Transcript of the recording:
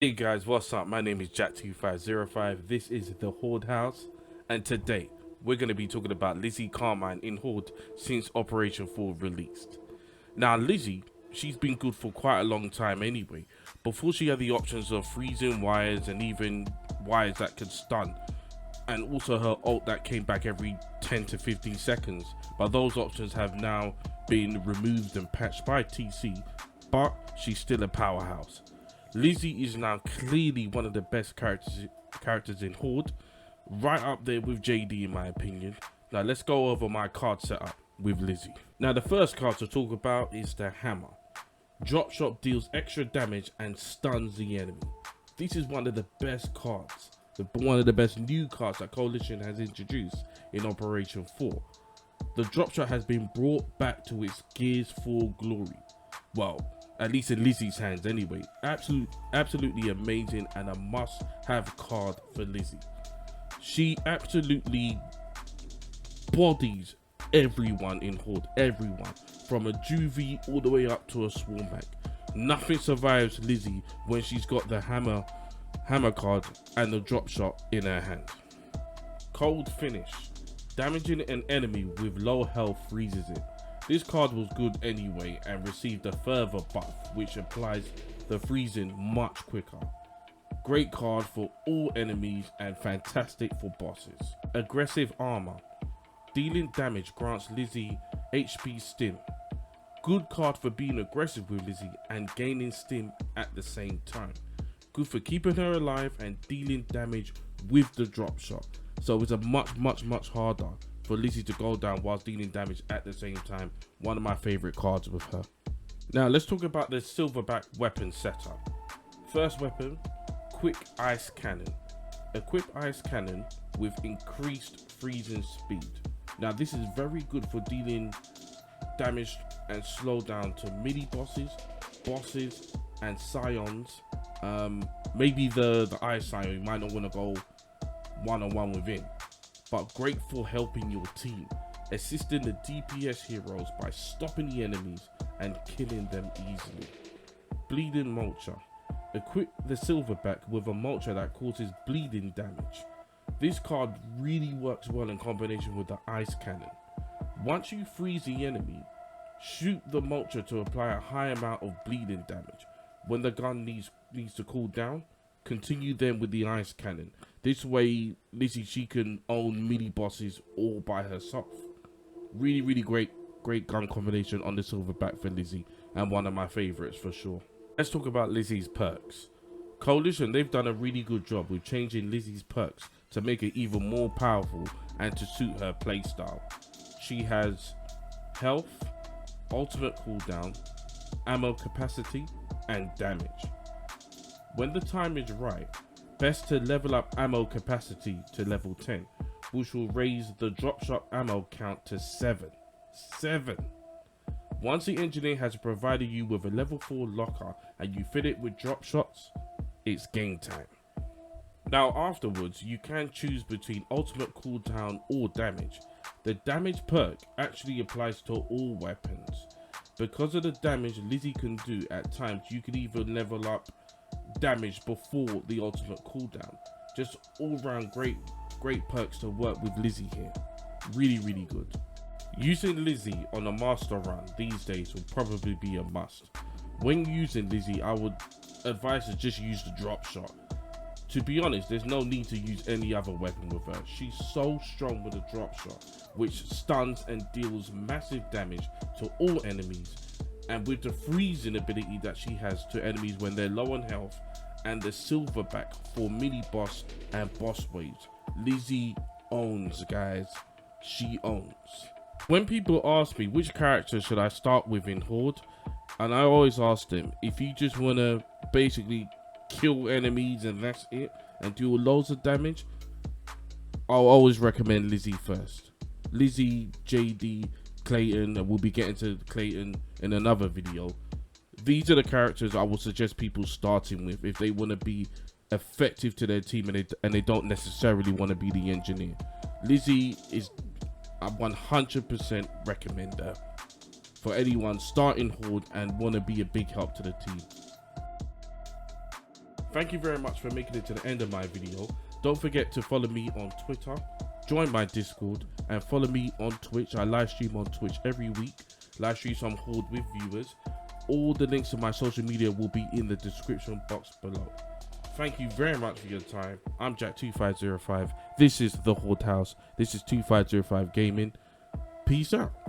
Hey guys, what's up? My name is Jack2505. This is the Horde House, and today we're going to be talking about Lizzie Carmine in Horde since Operation 4 released. Now, Lizzie, she's been good for quite a long time anyway. Before she had the options of freezing wires and even wires that could stun, and also her ult that came back every 10 to 15 seconds. But those options have now been removed and patched by TC, but she's still a powerhouse. Lizzie is now clearly one of the best characters in Horde, right up there with JD in my opinion. Now let's go over my card setup with Lizzie. Now the first card to talk about is the Hammer. Dropshot deals extra damage and stuns the enemy. This is one of the best cards, one of the best new cards that Coalition has introduced in Operation 4. The Dropshot has been brought back to its Gears 4 glory. Well, at least in Lizzie's hands anyway. Absolutely amazing and a must-have card for Lizzie. She absolutely bodies everyone in Horde, everyone. From a Juvie all the way up to a Swarmback. Nothing survives Lizzie when she's got the hammer card and the Dropshot in her hand. Cold Finish. Damaging an enemy with low health freezes it. This card was good anyway and received a further buff which applies the freezing much quicker. Great card for all enemies and fantastic for bosses. Aggressive Armor. Dealing damage grants Lizzie HP stim. Good card for being aggressive with Lizzie and gaining stim at the same time. Good for keeping her alive and dealing damage with the Dropshot. So it's a much harder for Lizzie to go down whilst dealing damage at the same time. One of my favorite cards with her. Now let's talk about the Silverback weapon setup. First weapon, Quick Ice Cannon. A quick ice cannon with increased freezing speed. Now this is very good for dealing damage and slow down to mini bosses, and scions. Maybe the ice scion, you might not want to go one-on-one with him, but great for helping your team, assisting the DPS heroes by stopping the enemies and killing them easily. Bleeding Mulcher. Equip the Silverback with a Mulcher that causes bleeding damage. This card really works well in combination with the Ice Cannon. Once you freeze the enemy, shoot the Mulcher to apply a high amount of bleeding damage. When the gun needs to cool down, continue then with the Ice Cannon. This way, Lizzie, she can own mini bosses all by herself. Really great gun combination on the Silverback for Lizzie, and one of my favorites for sure. Let's talk about Lizzie's perks. Coalition, they've done a really good job with changing Lizzie's perks to make it even more powerful and to suit her playstyle. She has health, ultimate cooldown, ammo capacity, and damage. When the time is right, best to level up ammo capacity to level 10, which will raise the Dropshot ammo count to 7. Once the engineer has provided you with a level 4 locker and you fill it with Dropshots, it's game time. Now afterwards, you can choose between ultimate cooldown or damage. The damage perk actually applies to all weapons. Because of the damage Lizzie can do at times, you can even level up damage before the ultimate cooldown. Just all round great perks to work with Lizzie here. Really good. Using Lizzie on a master run these days will probably be a must. When using Lizzie, I would advise to just use the Dropshot. To be honest, there's no need to use any other weapon with her. She's so strong with the Dropshot, which stuns and deals massive damage to all enemies. And with the freezing ability that she has to enemies when they're low on health, and the Silverback for mini boss and boss waves, Lizzie owns, guys. She owns. When people ask me which character should I start with in Horde, and I always ask them, if you just want to basically kill enemies and that's it, and do loads of damage, I'll always recommend Lizzie first. Lizzie, JD, Clayton, and we'll be getting to Clayton in another video. These are the characters I would suggest people starting with if they want to be effective to their team and they don't necessarily want to be the engineer. Lizzie is I 100% recommend her for anyone starting Horde and want to be a big help to the team. Thank you very much for making it to the end of my video. Don't forget to follow me on Twitter, join my Discord, and follow me on Twitch. I live stream on Twitch every week. Live stream some Horde with viewers. All the links to my social media will be in the description box below. Thank you very much for your time. I'm Jack2505. This is the Horde House. This is 2505 Gaming. Peace out.